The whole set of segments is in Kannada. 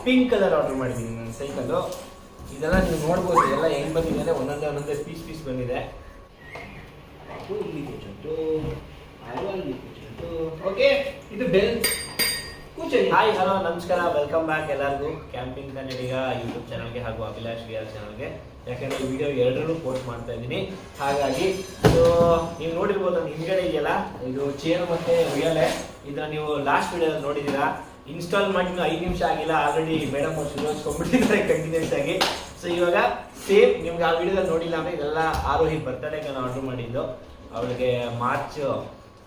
ಪಿಂಕ್ ಕಲರ್ ಆರ್ಡರ್ ಮಾಡಿದ್ದೀನಿ ನಾನು ಸೈಕಲ್ಲು. ಇದೆಲ್ಲ ನೀವು ನೋಡ್ಬೋದು, ಎಲ್ಲ ಹೆಂಗ್ ಬಂದಿದೆ, ಒಂದೊಂದೇ ಪೀಸ್ ಬಂದಿದೆ. ಓಕೆ, ಇದು ಬೆಲ್. ಹಾಯ್, ಹಲೋ, ನಮಸ್ಕಾರ, ವೆಲ್ಕಮ್ ಬ್ಯಾಕ್ ಎಲ್ಲರಿಗೂ ಕ್ಯಾಂಪಿಂಗ್ ಕನ್ನಡಿಗ ಯೂಟ್ಯೂಬ್ ಚಾನಲ್ಗೆ ಹಾಗೂ ಅಭಿಲಾಷ್ ವಿಆರ್ ಚಾನಲ್ಗೆ. ಯಾಕಂದ್ರೆ ಈ ವಿಡಿಯೋ ಎರಡರಲ್ಲೂ ಪೋಸ್ಟ್ ಮಾಡ್ತಾ ಇದ್ದೀನಿ. ಹಾಗಾಗಿ ನೀವು ನೋಡಿರ್ಬೋದು, ನನ್ನ ಹಿಂದ್ಗಡೆ ಇದೆಯಲ್ಲ, ಇದು ಚೇರ್ ಮತ್ತೆ ರಿಯಲೇ. ಇದನ್ನ ನೀವು ಲಾಸ್ಟ್ ವಿಡಿಯೋದಲ್ಲಿ ನೋಡಿದ್ದೀರಾ. ಇನ್ಸ್ಟಾಲ್ ಮಾಡಿ 5 ನಿಮಿಷ ಆಗಿಲ್ಲ, ಆಲ್ರೆಡಿ ಮೇಡಮ್ ಅವ್ರು ಶುರುವಿಸ್ಕೊಂಡ್ಬಿಟ್ಟಿದ್ದಾರೆ ಕಂಟಿನ್ಯೂಸ್ ಆಗಿ. ಸೊ ಇವಾಗ ಸೇಮ್ ನಿಮ್ಗೆ ಆ ವಿಡಿಯೋದಲ್ಲಿ ನೋಡಿಲ್ಲ ಅಂದರೆ ಇದೆಲ್ಲ ಆರೋಹಿ ಬರ್ತಡೇಗೆ ನಾನು ಆರ್ಡರ್ ಮಾಡಿದ್ದು. ಅವಳಿಗೆ ಮಾರ್ಚ್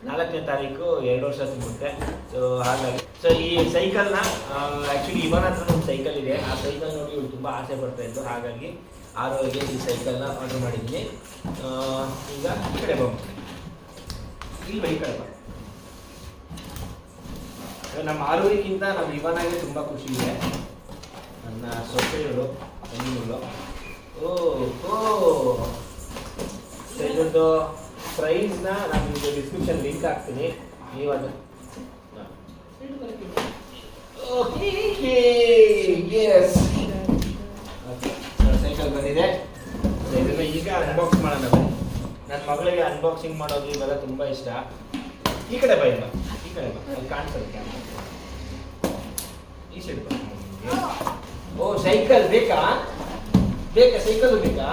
4ನೇ ತಾರೀಕು 2 ವರ್ಷ ತುಂಬುತ್ತೆ. ಸೊ ಹಾಗಾಗಿ ಈ ಸೈಕಲ್ನ ಆ್ಯಕ್ಚುಲಿ ಇವನ ಹತ್ರ ಒಂದು ಸೈಕಲ್ ಇದೆ. ಆ ಸೈಕಲ್ ನೋಡಿ ಇವಳು ತುಂಬ ಆಸೆ ಪಡ್ತಾ ಇದ್ದು. ಹಾಗಾಗಿ ಆರೋಹಿಗೆ ಈ ಸೈಕಲ್ನ ಆರ್ಡರ್ ಮಾಡಿದ್ದೀನಿ. ಈಗ ಈ ಕಡೆ ಬಂದ್ಬಿಟ್ಟು ಈ ಕಡೆ ಬಾ. ನಮ್ಮ ಆರೋಗ್ಯಕ್ಕಿಂತ ನಮ್ಮ ಇವನಾಗೆ ತುಂಬ ಖುಷಿ ಇದೆ. ನನ್ನ ಸೊಸೆಗಳು ತಂಗಿಗಳು. ಇದ್ರದ್ದು ಪ್ರೈಸ್ನ ನಾನು ನಿಮಗೆ ಡಿಸ್ಕ್ರಿಪ್ಷನ್ ಲಿಂಕ್ ಹಾಕ್ತೀನಿ. ನೀವು ಅದು ಸೈಕಲ್ ಬಂದಿದೆ. ಇದನ್ನು ಈಗ ಅನ್ಬಾಕ್ಸ್ ಮಾಡೋಣ. ನನ್ನ ಮಗಳಿಗೆ ಅನ್ಬಾಕ್ಸಿಂಗ್ ಮಾಡೋದು ಇವೆಲ್ಲ ತುಂಬ ಇಷ್ಟ. ಈ ಕಡೆ ಬಾ, ಈ ಕಡೆ ಬಾ, ಅಲ್ಲಿ ಕಾಣಿಸೋದು ಕ್ಯಾಮ್ರಾ. ಈ ಸೈಡ್ ಬಾ. ಓ, ಸೈಕಲ್ ಬೇಕಾ ಸೈಕಲ್ ಬೇಕಾ?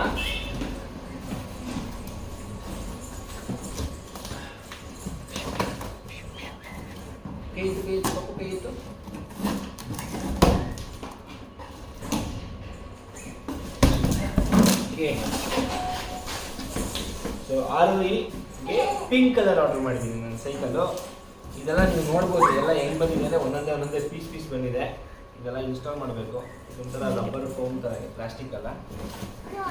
ಕೈಯಿತು ಸೊ ಆರೋಹಿಗೆ ಪಿಂಕ್ ಕಲರ್ ಆರ್ಡರ್ ಮಾಡಿದ್ದೀನಿ ನಾನು ಸೈಕಲ್ಲು. ಇದೆಲ್ಲ ನೀವು ನೋಡ್ಬೋದು, ಎಲ್ಲ ಹೆಂಗ್ ಬಂದಿದೆ, ಒಂದೊಂದೇ ಪೀಸ್ ಬಂದಿದೆ. ಇದೆಲ್ಲ ಇನ್ಸ್ಟಾಲ್ ಮಾಡಬೇಕು. ಇದೊಂಥರ ರಬ್ಬರ್ ಫೋಮ್ ಥರ ಇದೆ, ಪ್ಲಾಸ್ಟಿಕ್ ಅಲ್ಲ.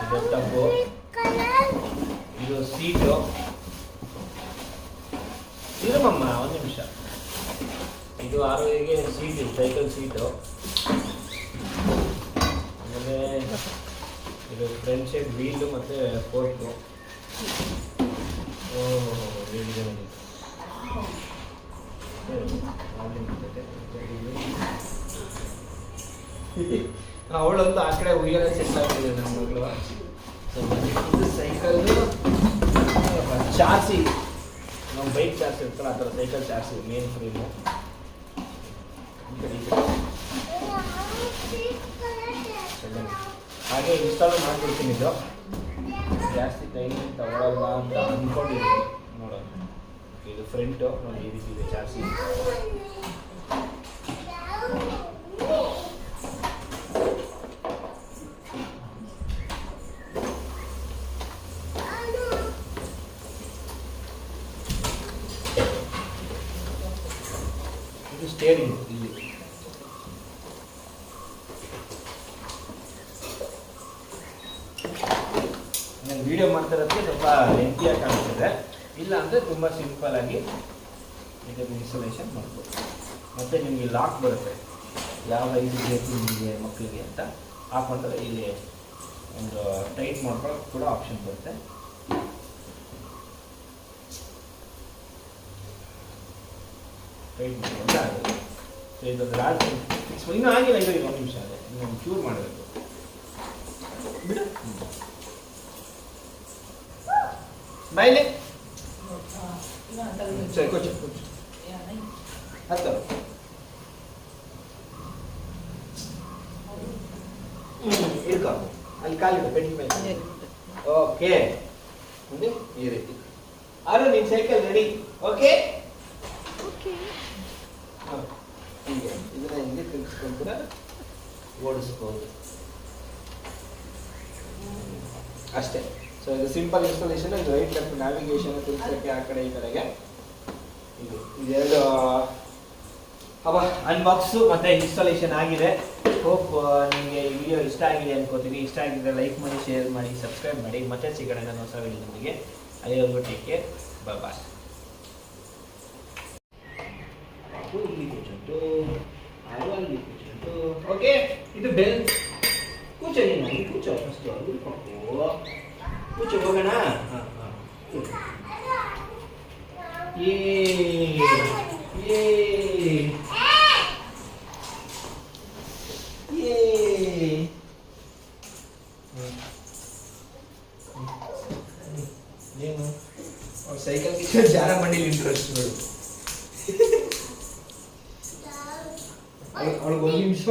ಇದು ಟಬ್ಬು, ಇದು ಸೀಟು. ಇರಮಮ್ಮ ಒಂದು ನಿಮಿಷ. ಇದು ಆರೋಗ್ಯಗೆ ಸೀಟು, ಸೈಕಲ್ ಸೀಟು. ಆಮೇಲೆ ಇದು ಫ್ರಂಟ್ ಸೈಡ್ ವೀಲು ಮತ್ತು ಫೋರ್ಕು. ವೀಲಿದೆ ಅವಳಂತೂ ಆ ಕಡೆ ಉಯ್ಯಲ್ಲೇ ಸೆಟ್ ಆಗ್ತಿದೆ ನನ್ನ ಮಗಳು. ಇದು ಸೈಕಲ್ದು ಚಾರ್ಸಿ, ನಾವು ಬೈಕ್ ಚಾರ್ಸಿ ಇರ್ತಲ್ಲ ಆ ಥರ ಸೈಕಲ್ ಚಾರ್ಸಿ, ಮೇನ್ ಫ್ರೇಮು. ಹಾಗೆ ಇನ್ಸ್ಟಾಲ್ ಮಾಡಿಬಿಡ್ತೀನಿ. ಇದು ಜಾಸ್ತಿ ಟೈಮ್ ತಗೊಳ್ಳಲ್ಲ ಅಂತ ಅಂದ್ಕೊಂಡಿದ್ದೀನಿ. ನೋಡೋಣ. ಇದು ಫ್ರಂಟು ನೋಡಿ, ಈ ರೀತಿ ಇದೆ ಚಾರ್ಸಿ. ಇದು ಸ್ಟೇರಿಂಗ್. ಇಲ್ಲಿ ನಾನು ವಿಡಿಯೋ ಮಾಡ್ತಿರೋದಕ್ಕೆ ಸ್ವಲ್ಪ ಲೆಂತಿಯಾಗಿ ಕಾಣಿಸ್ತಿದೆ. ಇಲ್ಲ ಅಂದರೆ ತುಂಬ ಸಿಂಪಲ್ ಆಗಿ ಇದನ್ನು ಇನ್ಸ್ಟಾಲೇಷನ್ ಮಾಡ್ಬೋದು. ಮತ್ತು ನಿಮಗೆ ಲಾಕ್ ಬರುತ್ತೆ, ಯಾವ ಐದು ಬೇಕು ನಿಮಗೆ ಮಕ್ಕಳಿಗೆ ಅಂತ ಹಾಕೊಂಡ್ರೆ ಇಲ್ಲಿ ಒಂದು ಟೈಟ್ ಮಾಡ್ಕೊಳ್ಳೋಕೆ ಕೂಡ ಆಪ್ಷನ್ ಬರುತ್ತೆ. ಟೈಟ್ ಮಾಡ್ಕೊಂಡ್ರೆ ಆಗುತ್ತೆ. ಸೊ ಇದೊಂದು ಲಾಸ್ಟ್ ಇನ್ನೂ ಆಗಿಲ್ಲ. ಇದು 1 ನಿಮಿಷ ಅದೇ, ಇನ್ನೊಂದು ಚೂರು ಮಾಡಬೇಕು. ಬಿಡು ಬಾಯ್ಲೆ. ಸರಿ, ಕೂಚು ಹತ್ತು. ಇಡ್ಕೊ, ಅಲ್ಲಿ ಕಾಲಿಡು, ಬೆಟ್ಟಿ ಮೇಲೆ. ಓಕೆ, ಈ ರೀತಿ. ಆರು ನಿನ್ನ ಸೈಕಲ್ ರೆಡಿ. ಓಕೆ, ಹೀಗೆ ಇದನ್ನ ಹಿಂಗೆ ತಿರ್ಗಿಸ್ಕೊಂಡ್ರೆ ಓಡಿಸ್ಬೋದು ಅಷ್ಟೇ. ಸೊ ಇದು ಸಿಂಪಲ್ ಇನ್ಸ್ಟಾಲೇಷನ್. ಇದು ರೈಟ್ ಲೆಫ್ಟ್ ನ್ಯಾವಿಗೇಷನ್ ತಿರ್ಗಿಸೋಕ್ಕೆ ಆ ಕಡೆ ಈ ಕಡೆಗೆ. ಇದೆರಡು ಅನ್ಬಾಕ್ಸು ಮತ್ತು ಇನ್ಸ್ಟಾಲೇಷನ್ ಆಗಿದೆ. ಹೋಪ್ ನಿಮಗೆ ಈ ವಿಡಿಯೋ ಇಷ್ಟ ಆಗಿದೆ ಅನ್ಕೋತೀನಿ. ಇಷ್ಟ ಆಗಿದ್ರೆ ಲೈಕ್ ಮಾಡಿ, ಶೇರ್ ಮಾಡಿ, ಸಬ್ಸ್ಕ್ರೈಬ್ ಮಾಡಿ. ಮತ್ತೆ ಸಿಗೋಣ ನಾನು ಹೊಸ ವಿಡಿಯೋದೊಂದಿಗೆ. ಅಲ್ಲಿವರೆಗೂ ಟೇಕ್ ಕೇರ್, ಬಾಯ್. ಓಕೆ, ಇದು ಬೆಲ್. ಕೂಚೋ, ನೀನು ಕೂಚೋ ಫಸ್ಟು. ಕೂಚೋ, ಹೋಗೋಣ. ಹಾಂ ಹಾಂ, ಏ ಏನು ಅವ್ರು ಸೈಕಲ್ ಕಿಚ್ಚ ಜಾರ ಬಂಡಿಲಿ ಇಂಟ್ರೆಸ್ಟ್ ನೋಡು. ಅವಳಿಗೆ 1 ನಿಮಿಷ